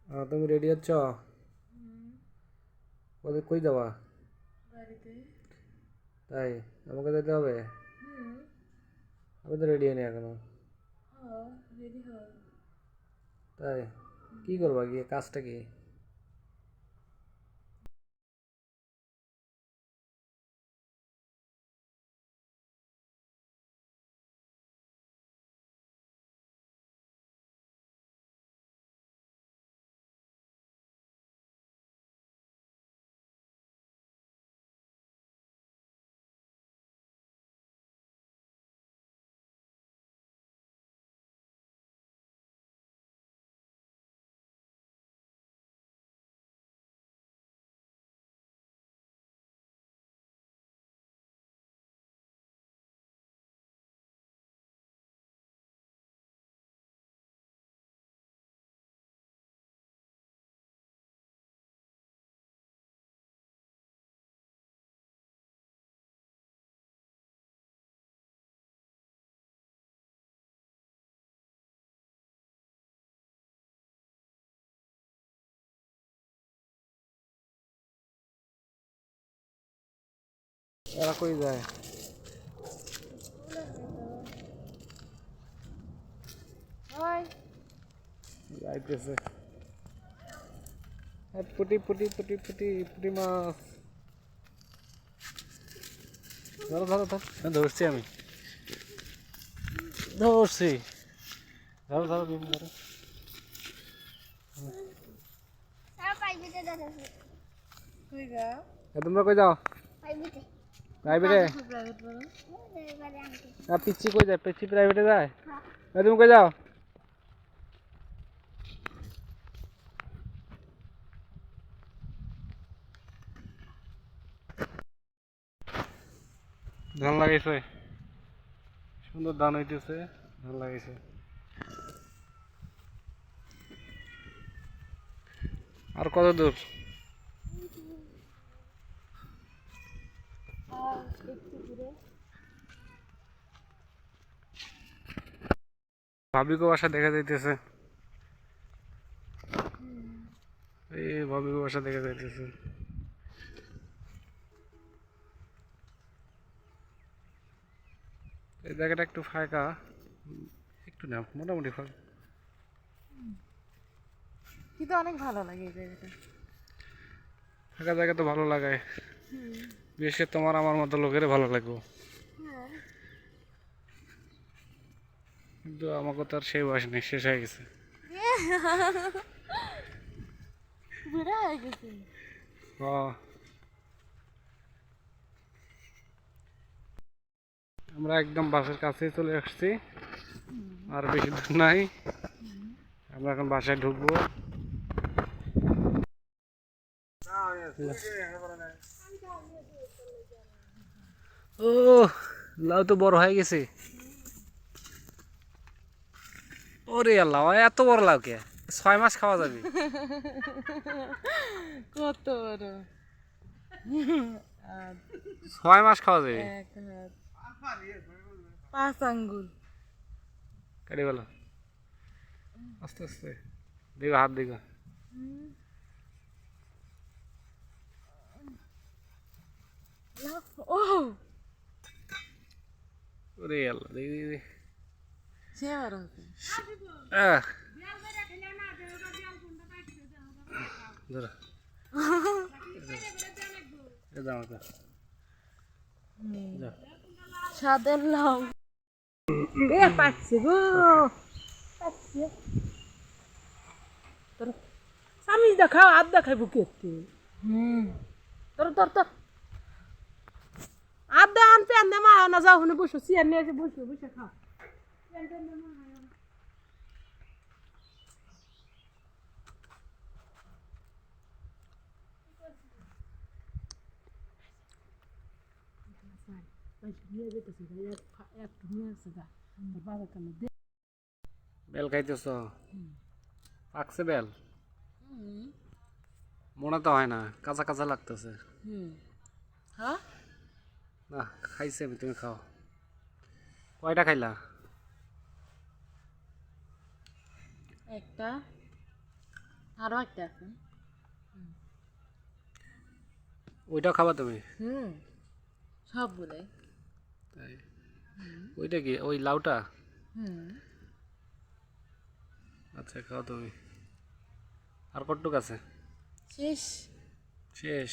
তুমি রেডি আছো? ওদের কই যাবা? বাড়িতে। তাই আমাকে যেতে হবে? আমি তো রেডি হইনি এখনো। হ্যাঁ, রেডি হ। তাই কি করবা গিয়ে, কাজটা কি? এরা কই যায়? হয়। যাইতেছে। পুটি পুটি পুটি পুটি পুটি মাছ। ধরো ধরো ধরো, ধরছি আমি, ধরছি। ধরো ধরো বিম ধরো। কই গা? তোমরা কই যাও? প্রাইভেটে? প্রাইভেট বলো। না, পিচ্ছি কই যায়? পিচ্ছি প্রাইভেটে যায়? তুমি কই যাও? ধান লাগাইছে, সুন্দর ধান হইতেছে। ধান লাগাইছে। আর কত দূর? আর একটু দূরে। ভাবিকে বাসা দেখা যাইতেছে। এই ভাবিকে বাসা দেখা যাইতেছে। এই জায়গাটা একটু ফাঁকা, একটু না মোটামুটি ফাঁকা। কিন্তু অনেক ভালো লাগে এই জায়গাটা। ফাঁকা জায়গা তো ভালো লাগায়, বিশেষ করে তোমার আমার মতো লোকের ভালো লাগবে। হ্যাঁ। কিন্তু আমাকে তো আর সেই বয়স নেই, শেষ হয়ে গেছে। বুড়া হয়ে গেছে। আমরা একদম বাসার কাছেই চলে আসছি, আর বেশি দূর নাই। আমরা এখন বাসায় ঢুকবো। ও, লাউ তো বড় হয়ে গেছে। ওরে আল্লাহ, এত বড় লাউ কে? 6 মাস খাওয়া যাবে। কত বড়! 6 মাস খাওয়া যাবে। এক হাত, 5 আঙ্গুল। কাটি বলো, আস্তে আস্তে দিগো, হাত দিগো। ও, ওরে আল্লাহ, দেখি দেখি দেখি। সে বড় হচ্ছে। আহ, ধরো, এ দাও আমাকে, যাও। স্বাদের লাউ। এ পাচ্ছে গো, পাচ্ছে। তোর স্বামী দেখাও, আর দেখাইবো কেতে? তোর তোর তোর আর দেখান প্যান দে মা না যাও হুনে বসো, চেয়ার নিয়ে এসে বসো, বসে খাও। বেল খাইতেছ? পাকছে বেল? মনে তো হয় না, কাঁচা কাঁচা লাগতেছে। হ্যাঁ, না, খাইছে আমি, তুমি খাও। কয়টা খাইলা? একটা। আরো একটা আছে। ওইটাও খাবা তুমি? সবগুলোই। তাই? ওইটা কি ওই লাউটা? আচ্ছা খাও তুমি। আর কতটুক আছে? শেষ। শেষ।